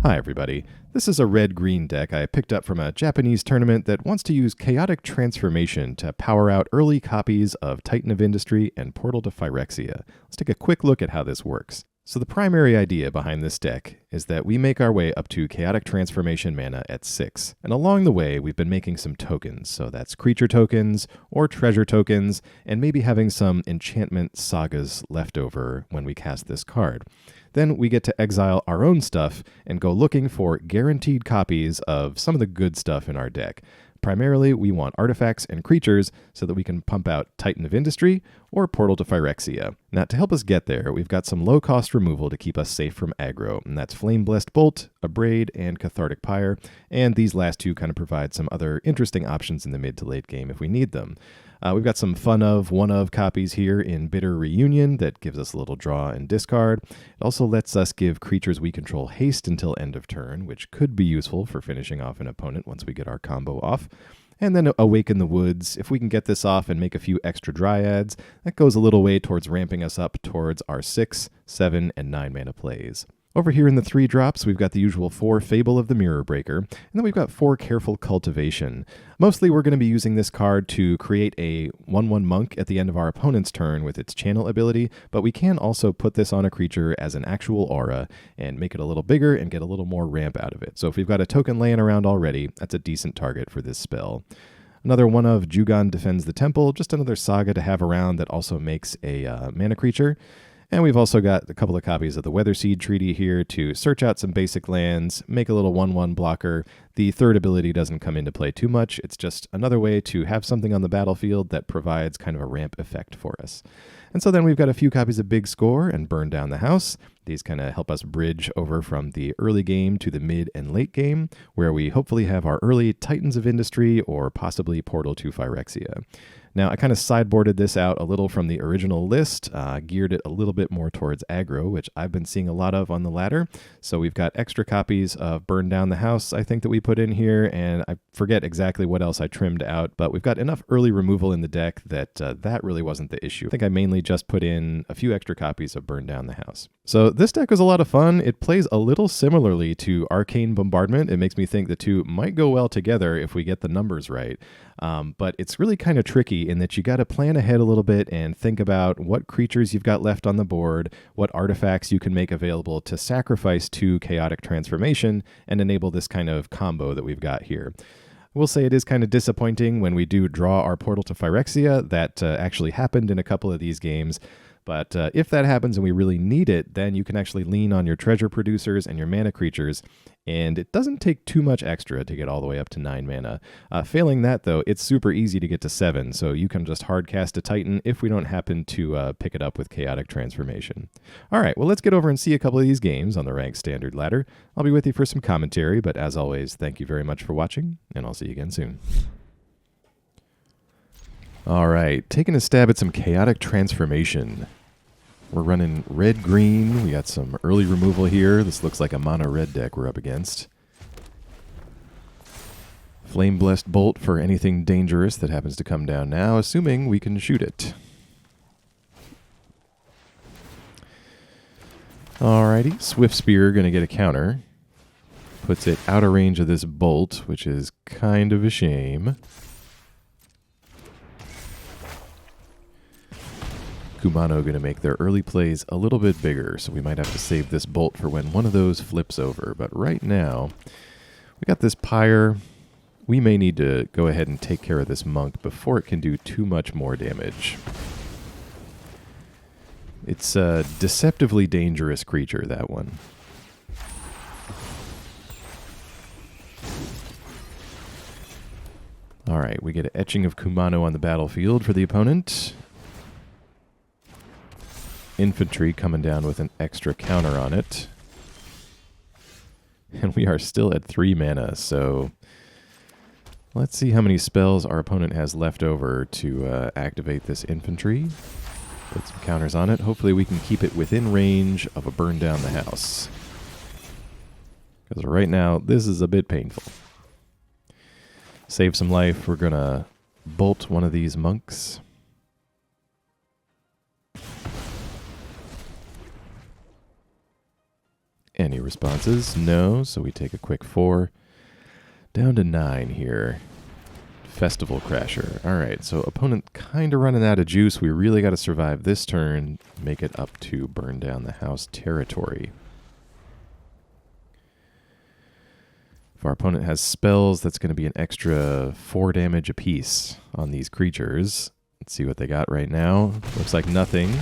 Hi everybody, this is a red-green deck I picked up from a Japanese tournament that wants to use Chaotic Transformation to power out early copies of Titan of Industry and Portal to Phyrexia. Let's take a quick look at how this works. So the primary idea behind this deck is that we make our way up to Chaotic Transformation mana at 6, and along the way we've been making some tokens, so that's creature tokens or treasure tokens, and maybe having some enchantment sagas left over when we cast this card. Then we get to exile our own stuff and go looking for guaranteed copies of some of the good stuff in our deck. Primarily, we want artifacts and creatures so that we can pump out Titan of Industry or Portal to Phyrexia. Now, to help us get there, we've got some low-cost removal to keep us safe from aggro, and that's Flame-Blessed Bolt, Abrade, and Cathartic Pyre, and these last two kind of provide some other interesting options in the mid to late game if we need them. We've got some one-of copies here in Bitter Reunion that gives us a little draw and discard. It also lets us give creatures we control haste until end of turn, which could be useful for finishing off an opponent once we get our combo off. And then Awaken the Woods. If we can get this off and make a few extra dryads, that goes a little way towards ramping us up towards our 6, 7, and 9 mana plays. Over here in the 3 drops, we've got the usual 4 Fable of the Mirror Breaker, and then we've got 4 Careful Cultivation. Mostly we're going to be using this card to create a 1/1 monk at the end of our opponent's turn with its channel ability, but we can also put this on a creature as an actual aura and make it a little bigger and get a little more ramp out of it. So if we've got a token laying around already, that's a decent target for this spell. Another one of Jugan Defends the Temple, just another saga to have around that also makes a mana creature. And we've also got a couple of copies of the Weatherseed Treaty here to search out some basic lands, make a little 1/1 blocker. The third ability doesn't come into play too much. It's just another way to have something on the battlefield that provides kind of a ramp effect for us. And so then we've got a few copies of Big Score and Burn Down the House. These kind of help us bridge over from the early game to the mid and late game, where we hopefully have our early Titans of Industry or possibly Portal to Phyrexia. Now, I kind of sideboarded this out a little from the original list, geared it a little bit more towards aggro, which I've been seeing a lot of on the ladder. So we've got extra copies of Burn Down the House, I think, that we put in here, and I forget exactly what else I trimmed out, but we've got enough early removal in the deck that that really wasn't the issue. I think I mainly just put in a few extra copies of Burn Down the House. So this deck was a lot of fun. It plays a little similarly to Arcane Bombardment. It makes me think the two might go well together if we get the numbers right. But it's really kind of tricky in that you got to plan ahead a little bit and think about what creatures you've got left on the board, what artifacts you can make available to sacrifice to Chaotic Transformation and enable this kind of combo that we've got here. We'll say it is kind of disappointing when we do draw our Portal to Phyrexia. That actually happened in a couple of these games. But if that happens and we really need it, then you can actually lean on your treasure producers and your mana creatures, and it doesn't take too much extra to get all the way up to 9 mana. Failing that, though, it's super easy to get to 7, so you can just hard cast a Titan if we don't happen to pick it up with Chaotic Transformation. All right, well, let's get over and see a couple of these games on the Ranked Standard ladder. I'll be with you for some commentary, but as always, thank you very much for watching, and I'll see you again soon. All right, taking a stab at some Chaotic Transformation. We're running red-green. We got some early removal here. This looks like a mono-red deck we're up against. Flame-Blessed Bolt for anything dangerous that happens to come down now, assuming we can shoot it. Alrighty, Swift Spear going to get a counter. Puts it out of range of this bolt, which is kind of a shame. Kumano going to make their early plays a little bit bigger, so we might have to save this bolt for when one of those flips over. But right now, we got this Pyre. We may need to go ahead and take care of this monk before it can do too much more damage. It's a deceptively dangerous creature, that one. All right, we get an Etching of Kumano on the battlefield for the opponent. Infantry coming down with an extra counter on it. And we are still at 3 mana, so let's see how many spells our opponent has left over to activate this infantry. Put some counters on it. Hopefully we can keep it within range of a Burn Down the House. Because right now, this is a bit painful. Save some life. We're going to bolt one of these monks. And he responses? No, so we take a quick 4. Down to 9 here. Festival Crasher. Alright, so opponent kind of running out of juice. We really got to survive this turn, make it up to burn down the house territory. If our opponent has spells, that's going to be an extra 4 damage apiece on these creatures. Let's see what they got right now. Looks like nothing.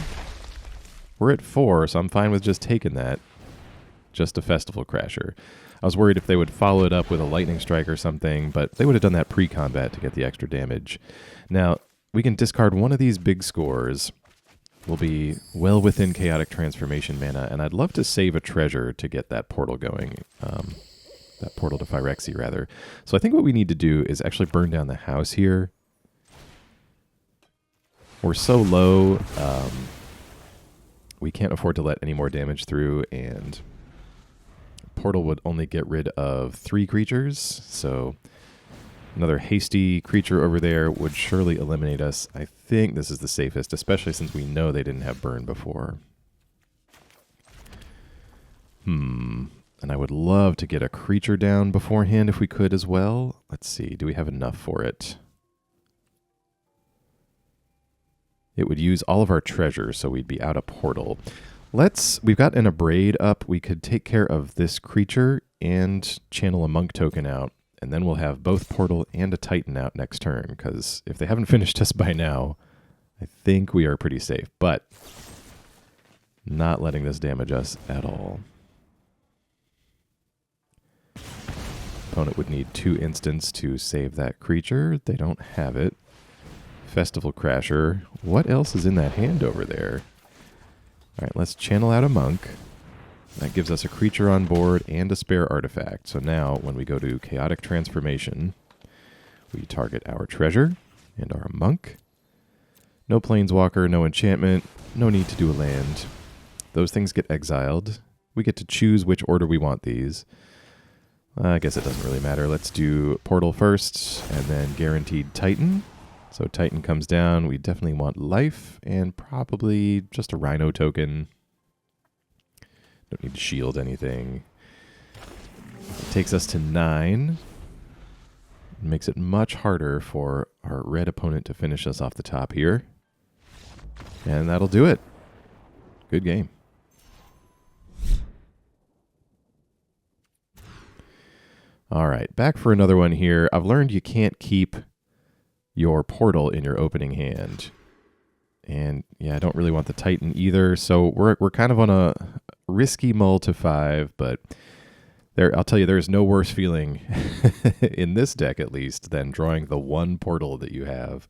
We're at 4, so I'm fine with just taking that. Just a Festival Crasher. I was worried if they would follow it up with a Lightning Strike or something, but they would have done that pre-combat to get the extra damage. Now, we can discard one of these big scores. We'll be well within Chaotic Transformation mana, and I'd love to save a treasure to get that portal going. That portal to Phyrexia, rather. So I think what we need to do is actually burn down the house here. We're so low, we can't afford to let any more damage through, and portal would only get rid of 3 creatures, so another hasty creature over there would surely eliminate us. I think this is the safest, especially since we know they didn't have burn before. And I would love to get a creature down beforehand if we could as well. Let's see, do we have enough for it? It would use all of our treasure, so we'd be out of portal. We've got an Abrade up. We could take care of this creature and channel a monk token out, and then we'll have both portal and a titan out next turn, because if they haven't finished us by now, I think we are pretty safe, but not letting this damage us at all. Opponent would need 2 instants to save that creature. They don't have it. Festival Crasher. What else is in that hand over there? Alright, let's channel out a monk. That gives us a creature on board and a spare artifact. So now, when we go to Chaotic Transformation, we target our treasure and our monk. No planeswalker, no enchantment, no need to do a land. Those things get exiled. We get to choose which order we want these. I guess it doesn't really matter. Let's do Portal first, and then Guaranteed Titan. So Titan comes down. We definitely want life, and probably just a Rhino token. Don't need to shield anything. It takes us to 9. It makes it much harder for our red opponent to finish us off the top here. And that'll do it. Good game. All right, back for another one here. I've learned you can't keep your portal in your opening hand. And yeah, I don't really want the Titan either. So we're kind of on a risky mull to 5, but I'll tell you, there's no worse feeling in this deck, at least, than drawing the one portal that you have.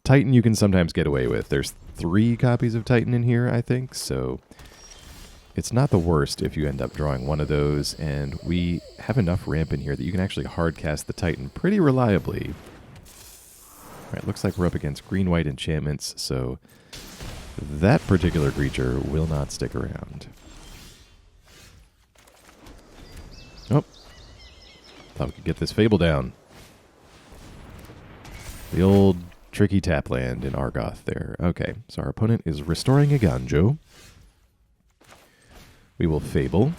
Titan you can sometimes get away with. There's 3 copies of Titan in here, I think, so it's not the worst if you end up drawing one of those, and we have enough ramp in here that you can actually hardcast the Titan pretty reliably. All right, looks like we're up against green-white enchantments, so that particular creature will not stick around. Oh, thought we could get this Fable down. The old tricky tap land in Argoth there. Okay, so our opponent is restoring a Ganjo. We will Fable.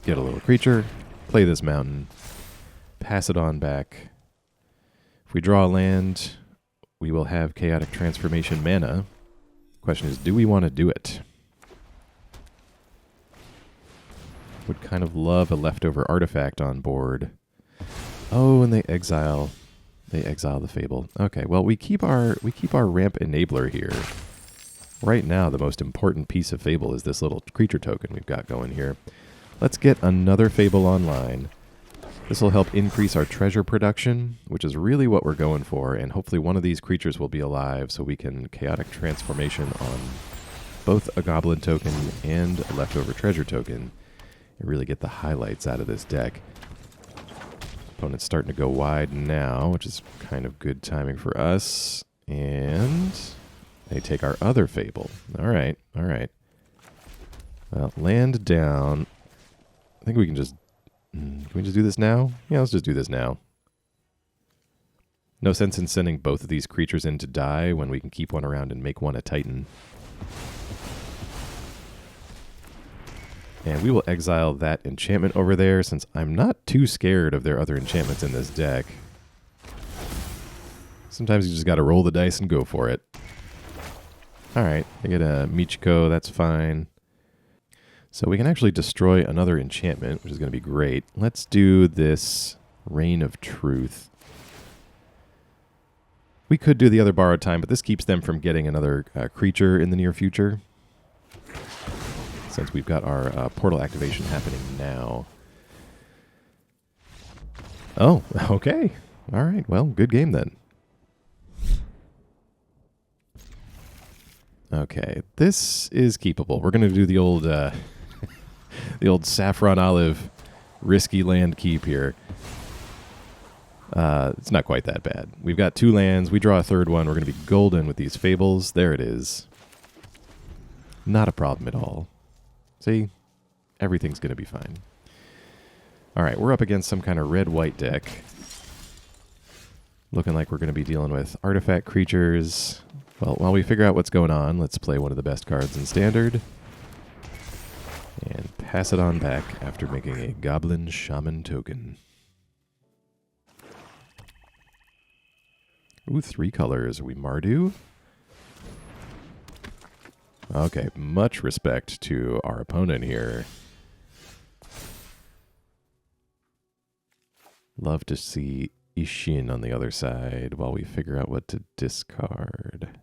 Get a little creature. Play this mountain. Pass it on back. If we draw a land, we will have Chaotic Transformation mana. Question is, do we want to do it? Would kind of love a leftover artifact on board. Oh, and they exile the Fable. Okay, well we keep our ramp enabler here. Right now, the most important piece of Fable is this little creature token we've got going here. Let's get another Fable online. This will help increase our treasure production, which is really what we're going for, and hopefully one of these creatures will be alive so we can Chaotic Transformation on both a Goblin token and a leftover treasure token and really get the highlights out of this deck. Opponent's starting to go wide now, which is kind of good timing for us. And they take our other Fable. All right, all right. Well, land down. I think we can just... Can we just do this now? Yeah, let's just do this now. No sense in sending both of these creatures in to die when we can keep one around and make one a Titan. And we will exile that enchantment over there since I'm not too scared of their other enchantments in this deck. Sometimes you just got to roll the dice and go for it. Alright, I get a Michiko, that's fine. So we can actually destroy another enchantment, which is going to be great. Let's do this Reign of Truth. We could do the other Borrowed Time, but this keeps them from getting another creature in the near future, since we've got our portal activation happening now. Oh, okay. All right, well, good game then. Okay, this is keepable. We're going to do the old the old Saffron Olive risky land keep here. It's not quite that bad. We've got 2 lands. We draw a third one. We're going to be golden with these Fables. There it is. Not a problem at all. See? Everything's going to be fine. All right, we're up against some kind of red-white deck. Looking like we're going to be dealing with artifact creatures. Well, while we figure out what's going on, let's play one of the best cards in Standard. And pass it on back after making a Goblin Shaman token. Ooh, 3 colors. Are we Mardu? Okay, much respect to our opponent here. Love to see Ishin on the other side while we figure out what to discard.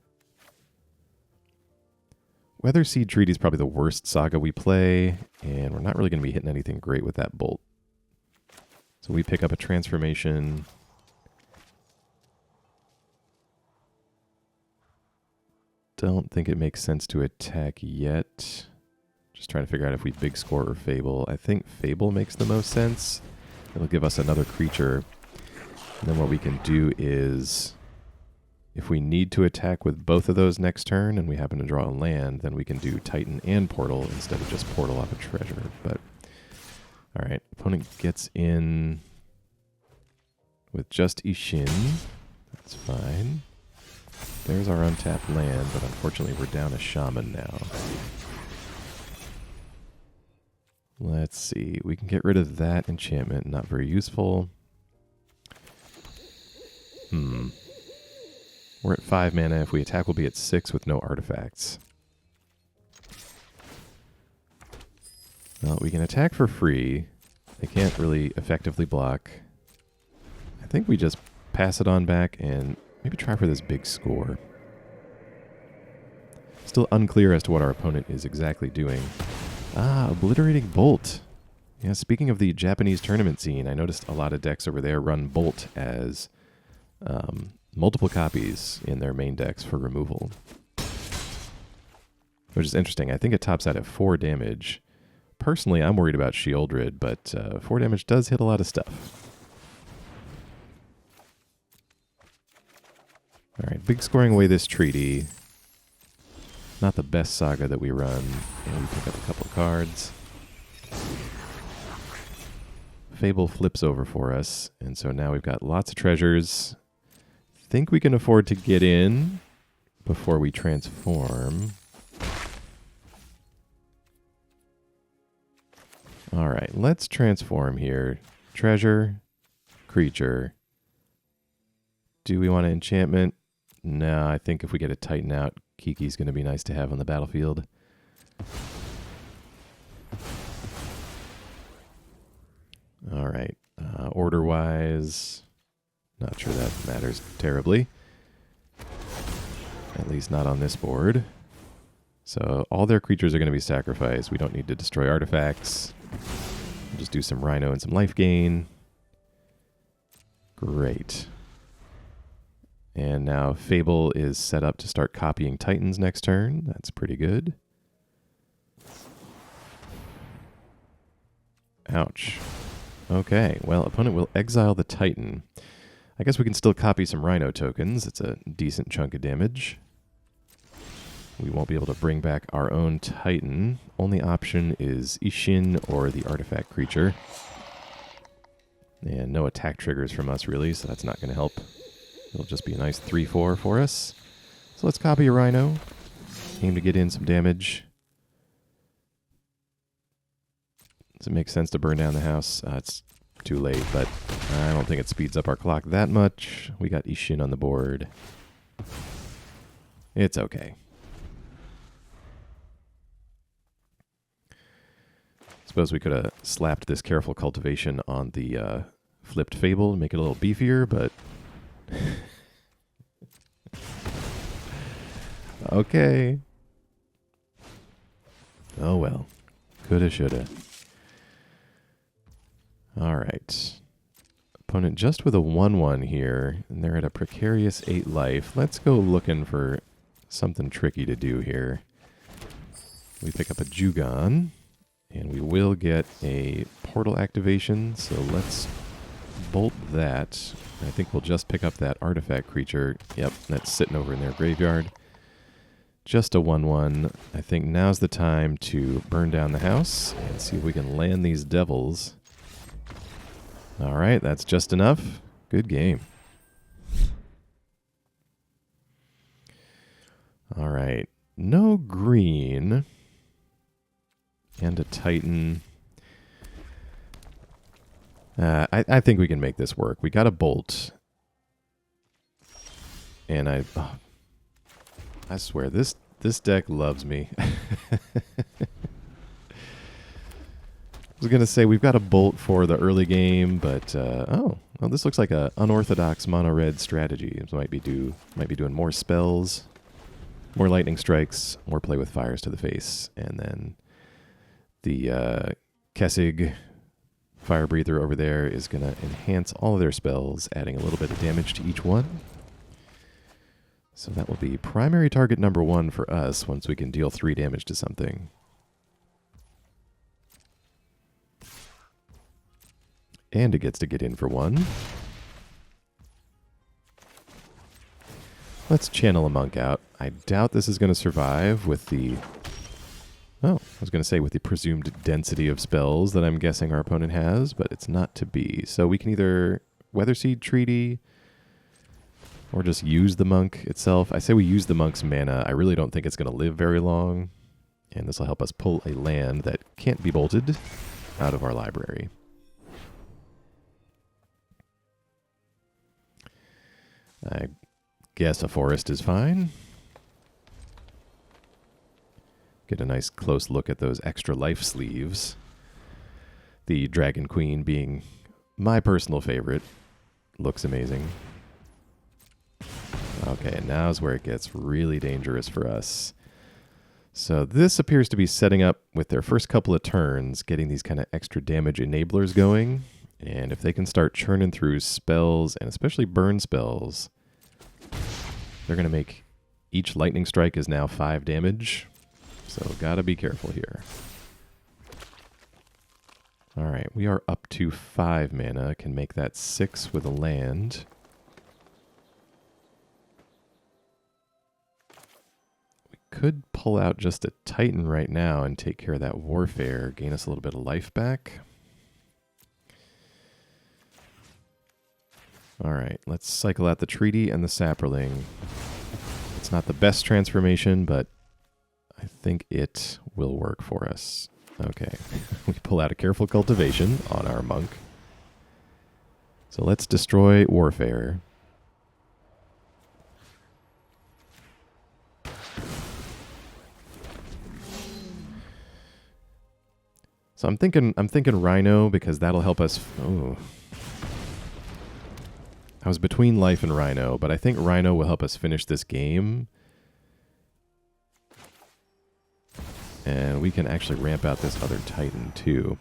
Weatherseed Treaty is probably the worst saga we play, and we're not really going to be hitting anything great with that bolt. So we pick up a transformation. Don't think it makes sense to attack yet. Just trying to figure out if we big score or Fable. I think Fable makes the most sense. It'll give us another creature. And then what we can do is, if we need to attack with both of those next turn and we happen to draw a land, then we can do Titan and Portal instead of just Portal off a treasure. But, alright, opponent gets in with just Ishin. That's fine. There's our untapped land, but unfortunately we're down a Shaman now. Let's see. We can get rid of that enchantment. Not very useful. We're at 5 mana. If we attack, we'll be at 6 with no artifacts. Well, we can attack for free. They can't really effectively block. I think we just pass it on back and maybe try for this big score. Still unclear as to what our opponent is exactly doing. Ah, Obliterating Bolt. Yeah, speaking of the Japanese tournament scene, I noticed a lot of decks over there run Bolt as multiple copies in their main decks for removal. Which is interesting. I think it tops out at 4 damage. Personally, I'm worried about Sheoldred, but 4 damage does hit a lot of stuff. Alright, big scoring away this treaty. Not the best saga that we run. And we pick up a couple cards. Fable flips over for us, and so now we've got lots of treasures. Think we can afford to get in before we transform. Alright, let's transform here. Treasure, creature. Do we want an enchantment? No, I think if we get a Titan out, Kiki's going to be nice to have on the battlefield. Alright, order-wise, not sure that matters terribly. At least not on this board. So all their creatures are going to be sacrificed. We don't need to destroy artifacts. We'll just do some Rhino and some life gain. Great. And now Fable is set up to start copying Titans next turn. That's pretty good. Ouch. Okay, well, opponent will exile the Titan. I guess we can still copy some Rhino tokens. It's a decent chunk of damage. We won't be able to bring back our own Titan. Only option is Ishin or the artifact creature. And no attack triggers from us, really, so that's not going to help. It'll just be a nice 3-4 for us. So let's copy a Rhino. Aim to get in some damage. Does it make sense to burn down the house? It's too late, but I don't think it speeds up our clock that much. We got Ishin on the board. It's okay. Suppose we could have slapped this Careful Cultivation on the flipped Fable and make it a little beefier, but... okay. Oh well. Coulda, shoulda. Alright. Opponent just with a 1-1 here, and they're at a precarious 8 life. Let's go looking for something tricky to do here. We pick up a Jugan, and we will get a portal activation, so let's bolt that. I think we'll just pick up that artifact creature. Yep, that's sitting over in their graveyard. Just a 1-1. I think now's the time to burn down the house and see if we can land these devils. All right, that's just enough. Good game. All right, no green and a Titan. I think we can make this work. We got a bolt. And I swear, this deck loves me. I was going to say we've got a bolt for the early game, but well, this looks like a unorthodox mono-red strategy. It might be doing more spells, more lightning strikes, more play with fires to the face, and then the Kessig Fire Breather over there is going to enhance all of their spells, adding a little bit of damage to each one. So that will be primary target number 1 for us once we can deal 3 damage to something. And it gets to get in for 1. Let's channel a monk out. I doubt this is going to survive with the... Oh, I was going to say with the presumed density of spells that I'm guessing our opponent has, but it's not to be. So we can either Weatherseed Treaty or just use the monk itself. I say we use the monk's mana. I really don't think it's going to live very long. And this will help us pull a land that can't be bolted out of our library. I guess a forest is fine. Get a nice close look at those extra life sleeves. The Dragon Queen being my personal favorite. Looks amazing. Okay, now's where it gets really dangerous for us. So this appears to be setting up with their first couple of turns, getting these kind of extra damage enablers going. And if they can start churning through spells, and especially burn spells, they're going to make each lightning strike is now 5 damage. So gotta be careful here. All right, we are up to 5 mana. Can make that 6 with a land. We could pull out just a Titan right now and take care of that Warfare, gain us a little bit of life back. All right, let's cycle out the Treaty and the Saproling. It's not the best transformation, but I think it will work for us. Okay, we pull out a Careful Cultivation on our monk. So let's destroy Warfare. So I'm thinking Rhino because that'll help us. Oh. I was between Life and Rhino, but I think Rhino will help us finish this game. And we can actually ramp out this other Titan, too.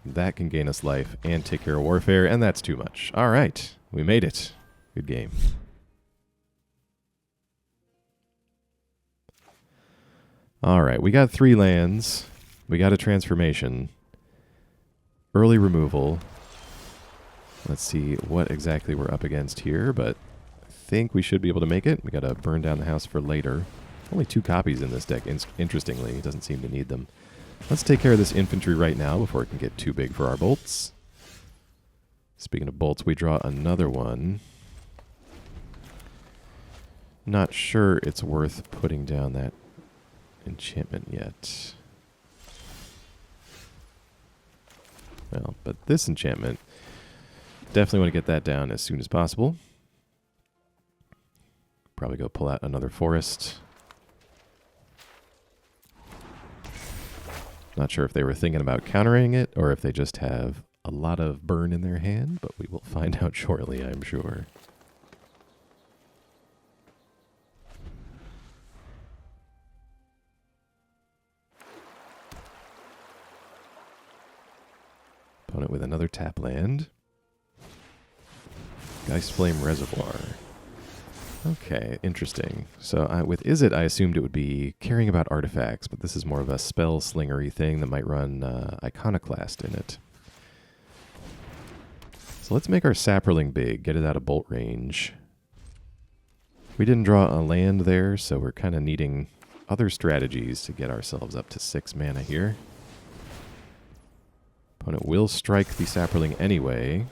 That can gain us life and take care of Warfare, and that's too much. All right, we made it. Good game. All right, we got 3 lands. We got a transformation. Early removal. Let's see what exactly we're up against here, but I think we should be able to make it. We got to burn down the house for later. Only 2 copies in this deck, interestingly. It doesn't seem to need them. Let's take care of this infantry right now before it can get too big for our bolts. Speaking of bolts, we draw another one. Not sure it's worth putting down that enchantment yet. Well, but this enchantment, definitely want to get that down as soon as possible. Probably go pull out another forest. Not sure if they were thinking about countering it or if they just have a lot of burn in their hand, but we will find out shortly, I'm sure. Opponent with another tap land. Geist Flame Reservoir. Okay, interesting. So with Izzet, I assumed it would be caring about artifacts, but this is more of a Spell-Slingery thing that might run Iconoclast in it. So let's make our Saproling big, get it out of bolt range. We didn't draw a land there, so we're kind of needing other strategies to get ourselves up to 6 mana here. Opponent will strike the Saproling anyway.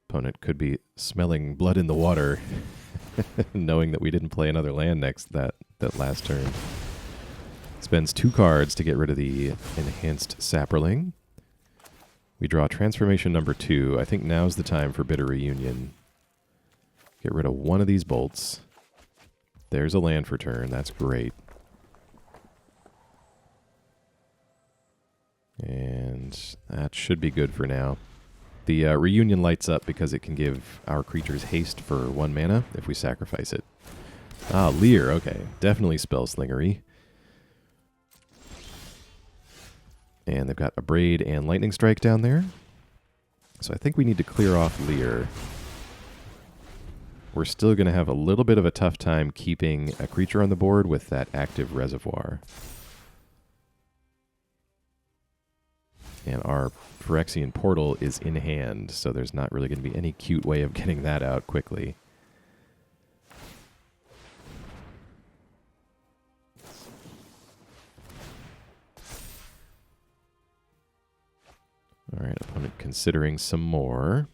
Opponent could be smelling blood in the water, knowing that we didn't play another land that last turn. Spends 2 cards to get rid of the enhanced Saproling. We draw transformation number 2. I think now's the time for Bitter Reunion. Get rid of one of these bolts. There's a land for turn. That's great. And that should be good for now. The Reunion lights up because it can give our creatures haste for 1 mana if we sacrifice it. Ah, Leer. Okay. Definitely Spell-Slingery. And they've got Abrade and Lightning Strike down there. So I think we need to clear off Leer. We're still going to have a little bit of a tough time keeping a creature on the board with that active Reservoir. And our Phyrexian Portal is in hand, so there's not really going to be any cute way of getting that out quickly. Alright, opponent considering some more.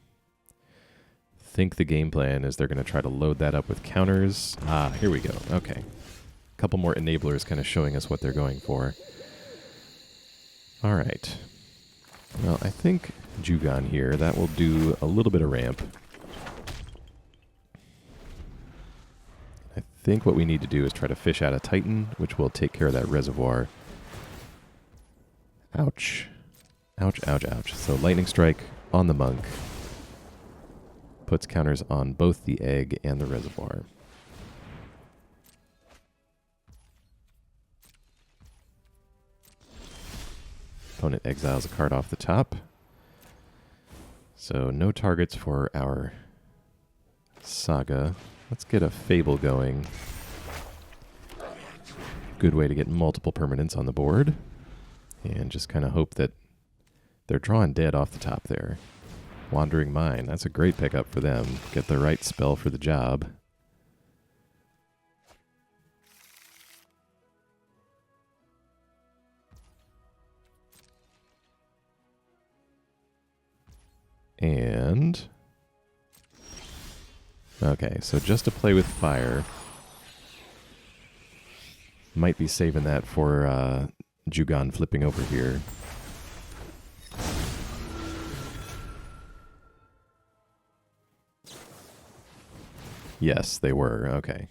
Think the game plan is they're going to try to load that up with counters. Ah, here we go. Okay. A couple more enablers kind of showing us what they're going for. Alright. Well, I think Jugan here, that will do a little bit of ramp. I think what we need to do is try to fish out a Titan, which will take care of that Reservoir. Ouch. Ouch, ouch, ouch. So Lightning Strike on the Monk. Puts counters on both the Egg and the Reservoir. Opponent exiles a card off the top. So no targets for our Saga. Let's get a Fable going. Good way to get multiple permanents on the board. And just kind of hope that they're drawing dead off the top there. Wandering Mine. That's a great pickup for them. Get the right spell for the job. And okay, so just to play with fire. Might be saving that for Jugan flipping over here. Yes, they were. Okay.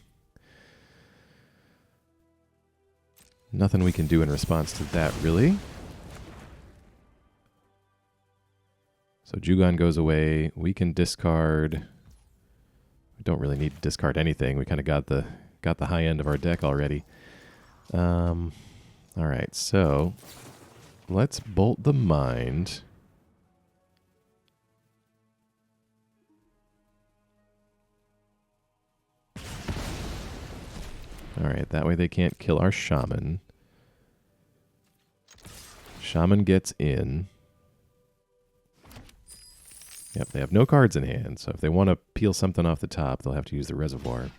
Nothing we can do in response to that, really. So Jugan goes away. We can discard. We don't really need to discard anything. We kind of got the high end of our deck already. All right, so let's bolt the Mind. All right, that way they can't kill our Shaman. Shaman gets in. Yep, they have no cards in hand, so if they want to peel something off the top, they'll have to use the Reservoir.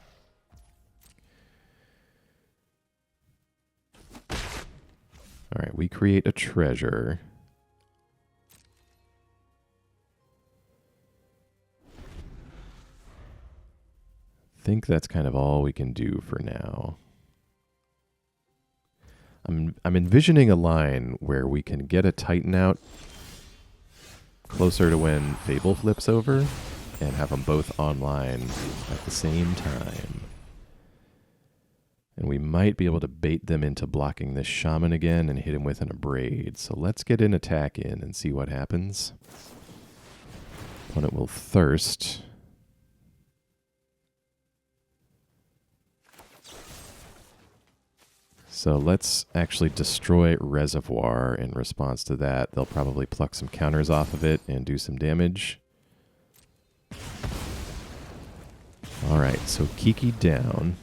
All right, we create a treasure. I think that's kind of all we can do for now. I'm envisioning a line where we can get a Titan out closer to when Fable flips over and have them both online at the same time. And we might be able to bait them into blocking this Shaman again and hit him with an Abrade. So let's get an attack in and see what happens. Opponent will Thirst. So let's actually destroy Reservoir in response to that. They'll probably pluck some counters off of it and do some damage. Alright, so Kiki down.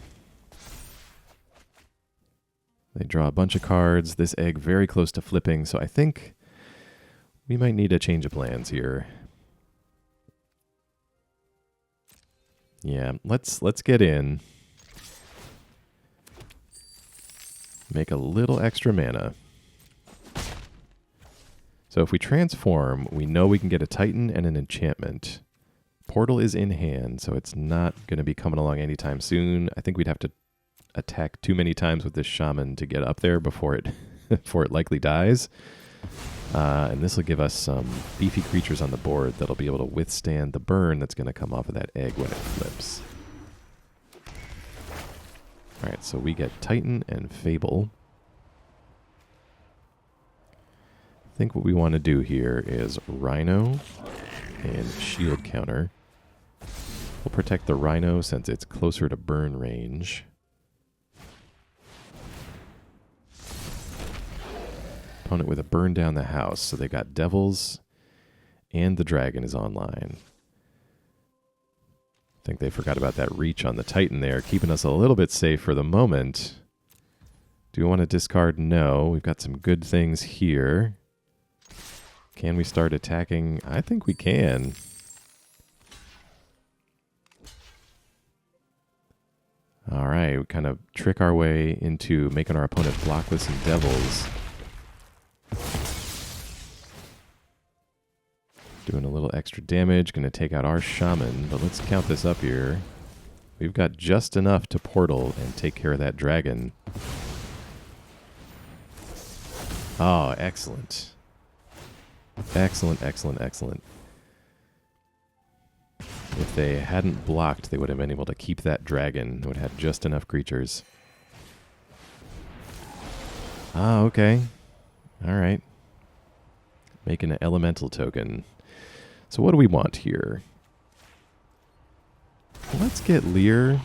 They draw a bunch of cards. This egg very close to flipping, so I think we might need a change of plans here. Yeah, let's get in. Make a little extra mana. So if we transform, we know we can get a Titan and an enchantment. Portal is in hand, so it's not going to be coming along anytime soon. I think we'd have to attack too many times with this Shaman to get up there before it before it likely dies. And this will give us some beefy creatures on the board that'll be able to withstand the burn that's going to come off of that egg when it flips. Alright, so we get Titan and Fable. I think what we want to do here is Rhino and Shield Counter. We'll protect the Rhino since it's closer to burn range. Opponent with a burn down the house, so they got Devils and the Dragon is online. I think they forgot about that reach on the Titan there, keeping us a little bit safe for the moment. Do we want to discard? No. We've got some good things here. Can we start attacking? I think we can. All right, we kind of trick our way into making our opponent block with some Devils. Doing a little extra damage, going to take out our Shaman, but let's count this up here. We've got just enough to portal and take care of that dragon. Oh, excellent. Excellent, excellent, excellent. If they hadn't blocked, they would have been able to keep that dragon. They would have had just enough creatures. Ah, okay. All right. Making an elemental token. So what do we want here? Let's get Lear.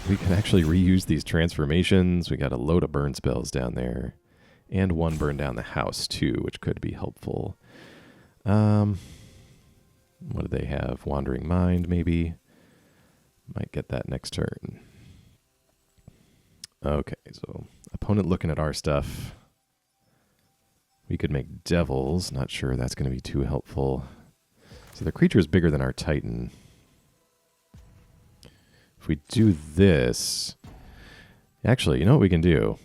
We can actually reuse these transformations. We got a load of burn spells down there. And one burn down the house, too, which could be helpful. What do they have? Wandering Mind, maybe? Might get that next turn. Okay, so opponent looking at our stuff. We could make Devils. Not sure that's going to be too helpful. So the creature is bigger than our Titan. If we do this... Actually, you know what we can do?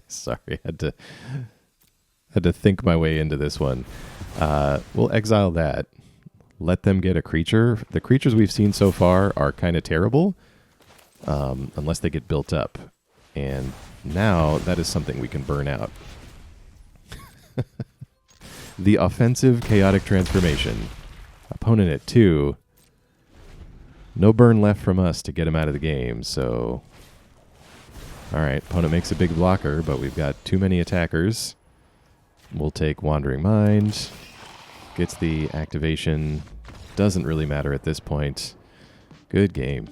Sorry, I had to think my way into this one. We'll exile that. Let them get a creature. The creatures we've seen so far are kind of terrible. Unless they get built up. And now that is something we can burn out. The offensive chaotic transformation. Opponent at 2. No burn left from us to get him out of the game, so... Alright, opponent makes a big blocker, but we've got too many attackers. We'll take Wandering Mind. Gets the activation. Doesn't really matter at this point. Good game.